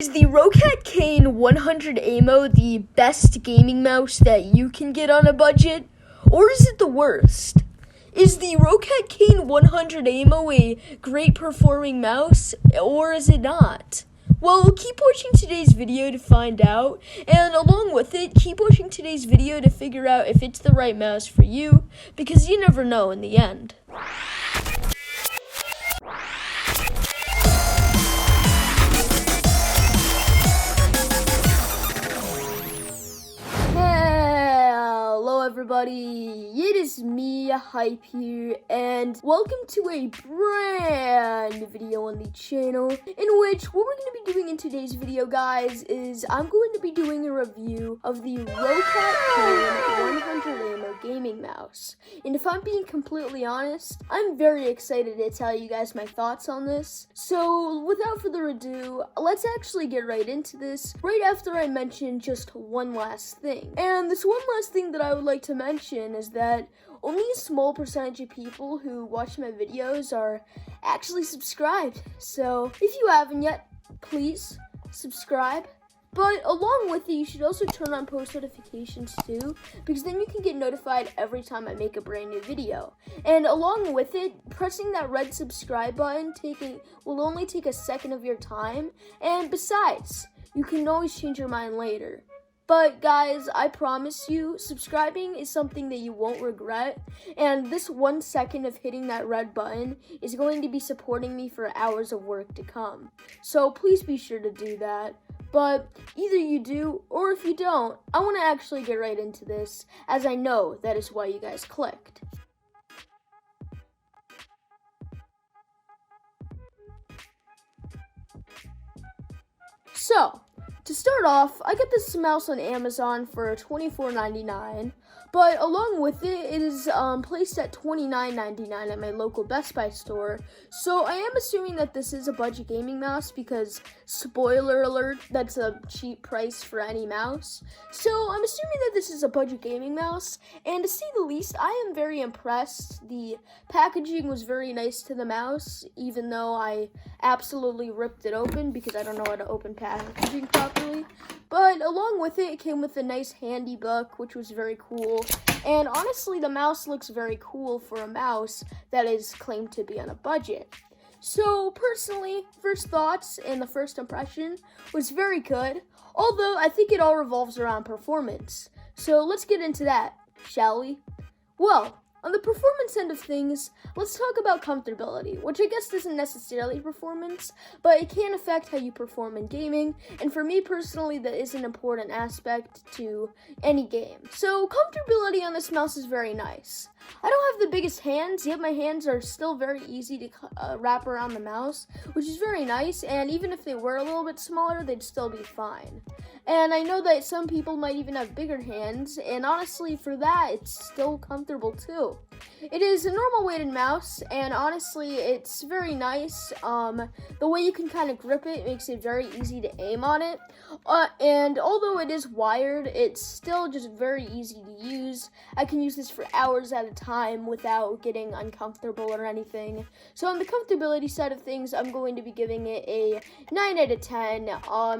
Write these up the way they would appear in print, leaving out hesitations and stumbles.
Is the Roccat Kain 100 Aimo the best gaming mouse that you can get on a budget? Or is it the worst? Is the Roccat Kain 100 Aimo a great performing mouse, or is it not? Well, keep watching today's video to find out, and along with it, keep watching today's video to figure out if it's the right mouse for you, because you never know in the end. Hello everybody, it is me, Hype here, and welcome to a brand new video on the channel, in which what we're going to be doing in today's video, guys, is I'm going to be doing a review of the Roccat Kain 100 Aimo gaming mouse. And if I'm being completely honest, I'm very excited to tell you guys my thoughts on this. So without further ado, let's actually get right into this, right after I mention just one last thing. And this one last thing that I would like to mention is that only a small percentage of people who watch my videos are actually subscribed. So if you haven't yet, please subscribe. But along with it, you should also turn on post notifications too, because then you can get notified every time I make a brand new video. And along with it, pressing that red subscribe button will only take a second of your time. And besides, you can always change your mind later. But guys, I promise you, subscribing is something that you won't regret, and this 1 second of hitting that red button is going to be supporting me for hours of work to come. So please be sure to do that. But either you do, or if you don't, I want to actually get right into this, as I know that is why you guys clicked. So, to start off, I got this mouse on Amazon for $24.99, but along with it, it is placed at $29.99 at my local Best Buy store. So I am assuming that this is a budget gaming mouse because, spoiler alert, that's a cheap price for any mouse. So I'm assuming that this is a budget gaming mouse, and to say the least, I am very impressed. The packaging was very nice to the mouse, even though I absolutely ripped it open because I don't know how to open packaging properly. But along with it, it came with a nice handy book, which was very cool. And honestly, the mouse looks very cool for a mouse that is claimed to be on a budget. So personally, first thoughts and the first impression was very good, although I think it all revolves around performance. So let's get into that, shall we? Well, on the performance end of things, let's talk about comfortability, which I guess isn't necessarily performance, but it can affect how you perform in gaming, and for me personally, that is an important aspect to any game. So comfortability on this mouse is very nice. I don't have the biggest hands, yet my hands are still very easy to wrap around the mouse, which is very nice, and even if they were a little bit smaller, they'd still be fine. And I know that some people might even have bigger hands, and honestly, for that, it's still comfortable too. It is a normal weighted mouse, and honestly, it's very nice. The way you can kind of grip it makes it very easy to aim on it. And although it is wired, it's still just very easy to use. I can use this for hours at a time without getting uncomfortable or anything. So on the comfortability side of things, I'm going to be giving it a 9 out of 10.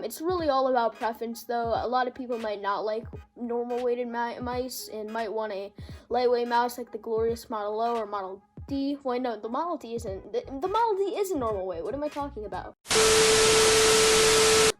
It's really all about preference, though. A lot of people might not like normal weighted mice and might want a lightweight mouse like the glorious Model O or Model D. Wait, no, the Model D isn't. The Model D is a normal weight. What am I talking about?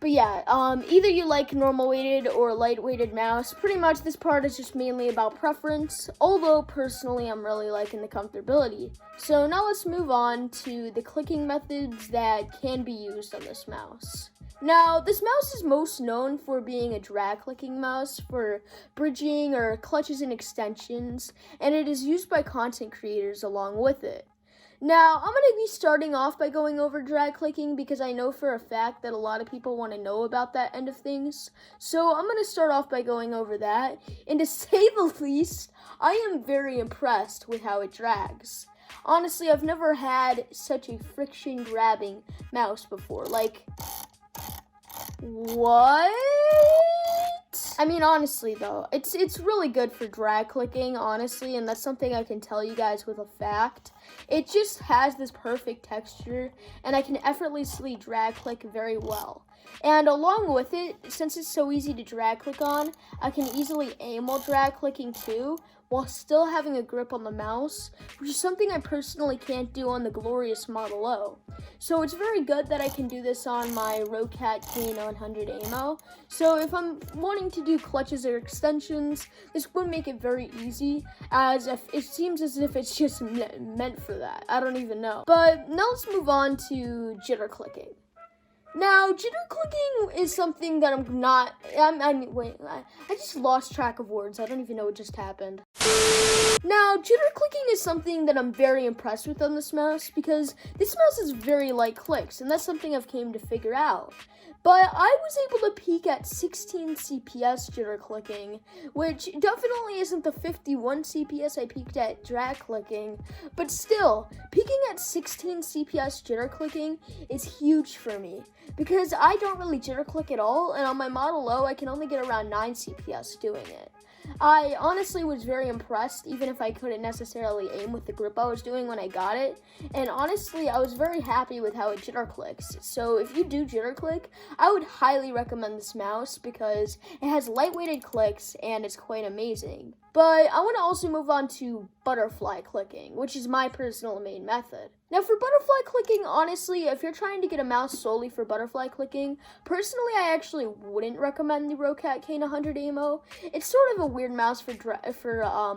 But yeah, either you like normal weighted or light weighted mouse. Pretty much this part is just mainly about preference, although personally I'm really liking the comfortability. So now let's move on to the clicking methods that can be used on this mouse. Now, this mouse is most known for being a drag clicking mouse for bridging or clutches and extensions, and it is used by content creators along with it. Now, I'm going to be starting off by going over drag clicking because I know for a fact that a lot of people want to know about that end of things. So I'm going to start off by going over that, and to say the least, I am very impressed with how it drags. Honestly, I've never had such a friction grabbing mouse before. Like, what? I mean, honestly, though, it's really good for drag clicking, honestly, and that's something I can tell you guys with a fact. It just has this perfect texture, and I can effortlessly drag click very well. And along with it, since it's so easy to drag click on, I can easily aim while drag clicking too, while still having a grip on the mouse, which is something I personally can't do on the glorious Model O. So it's very good that I can do this on my Roccat Kain 100 Aimo. So if I'm wanting to do clutches or extensions, this would make it very easy, as if it seems as if it's just meant for that. I don't even know. But now let's move on to jitter clicking. Now, jitter clicking is something that I just lost track of words. I don't even know what just happened. Now, jitter clicking is something that I'm very impressed with on this mouse, because this mouse is very light clicks, and that's something I've came to figure out. But I was able to peak at 16 CPS jitter clicking, which definitely isn't the 51 CPS I peaked at drag clicking, but still, peaking at 16 CPS jitter clicking is huge for me, because I don't really jitter click at all, and on my Model O, I can only get around 9 CPS doing it. I honestly was very impressed, even if I couldn't necessarily aim with the grip I was doing when I got it. And honestly, I was very happy with how it jitter clicks. So if you do jitter click, I would highly recommend this mouse because it has lightweighted clicks and it's quite amazing. But I want to also move on to butterfly clicking, which is my personal main method. Now for butterfly clicking, honestly, if you're trying to get a mouse solely for butterfly clicking, personally I actually wouldn't recommend the Roccat Kain 100 Aimo. It's sort of a weird mouse for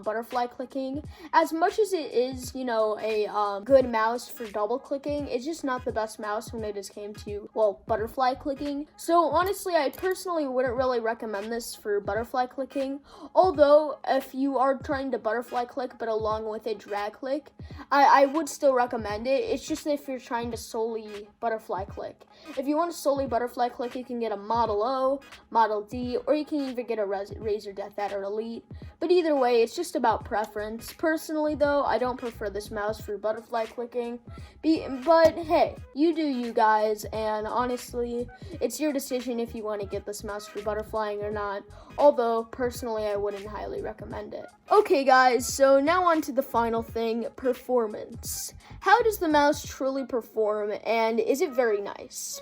butterfly clicking. As much as it is, a good mouse for double clicking, it's just not the best mouse when it came to, butterfly clicking. So honestly, I personally wouldn't really recommend this for butterfly clicking. Although, if you are trying to butterfly click, but along with a drag click, I would still recommend it. It's just if you're trying to solely butterfly click. If you want to solely butterfly click, you can get a Model O, Model D, or you can even get a Razer Death Adder Elite. But either way, it's just about preference. Personally, though, I don't prefer this mouse for butterfly clicking. But hey, you do you guys, and honestly, it's your decision if you want to get this mouse for butterflying or not. Although, personally, I wouldn't highly recommend it. Okay, guys, so now on to the final thing, performance. How does the mouse truly perform, and is it very nice?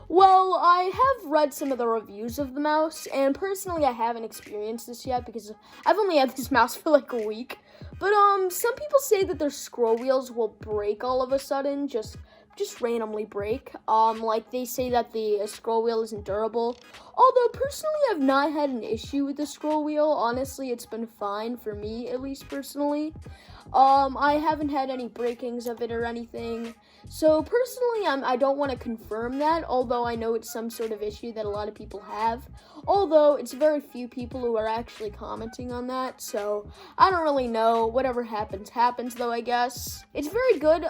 Well, I have read some of the reviews of the mouse, and personally I haven't experienced this yet because I've only had this mouse for like a week. But some people say that their scroll wheels will break all of a sudden, just randomly break. Like they say that the scroll wheel isn't durable. Although personally I've not had an issue with the scroll wheel. Honestly, it's been fine for me, at least personally. I haven't had any breakings of it or anything. So personally, I don't want to confirm that, although I know it's some sort of issue that a lot of people have. Although it's very few people who are actually commenting on that, so I don't really know. Whatever happens, happens though, I guess. It's very good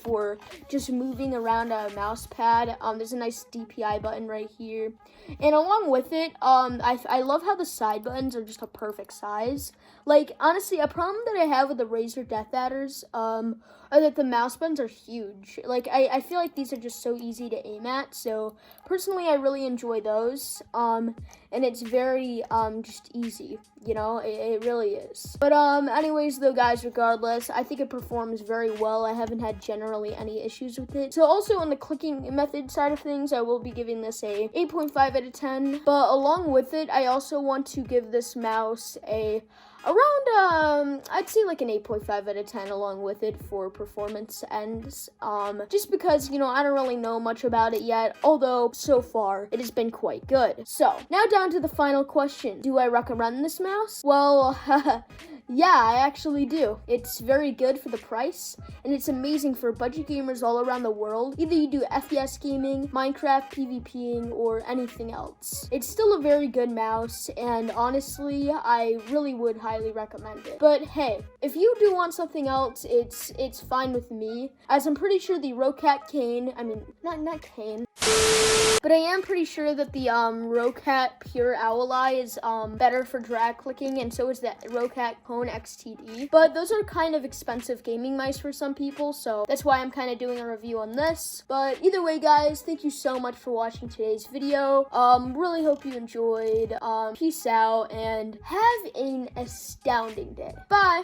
for just moving around a mouse pad. There's a nice DPI button right here. And along with it, I love how the side buttons are just a perfect size. Like, honestly, a problem that I have with the Razer Death Adders are that the mouse buttons are huge. Like, I feel like these are just so easy to aim at. So, personally, I really enjoy those. And it's very, just easy. It really is. But, anyways, though, guys, regardless, I think it performs very well. I haven't had generally any issues with it. So, also on the clicking method side of things, I will be giving this a 8.5 out of 10. But along with it, I also want to give this mouse around, I'd say like an 8.5 out of 10 along with it for performance ends. Just because, I don't really know much about it yet, although so far it has been quite good. So, now down to the final question. Do I recommend this mouse? Well, yeah, I actually do. It's very good for the price, and it's amazing for budget gamers all around the world. Either you do FPS gaming, Minecraft, PvPing, or anything else. It's still a very good mouse, and honestly, I really would highly recommend it. But hey, if you do want something else, it's fine with me, as I'm pretty sure the Roccat Kain, not Kain, but I am pretty sure that the Roccat Pure Owl Eye is better for drag clicking, and so is the Roccat Kain XTD. But those are kind of expensive gaming mice for some people, so that's why I'm kind of doing a review on this. But either way, guys, thank you so much for watching today's video. Really hope you enjoyed. Peace out, and have an astounding day. Bye!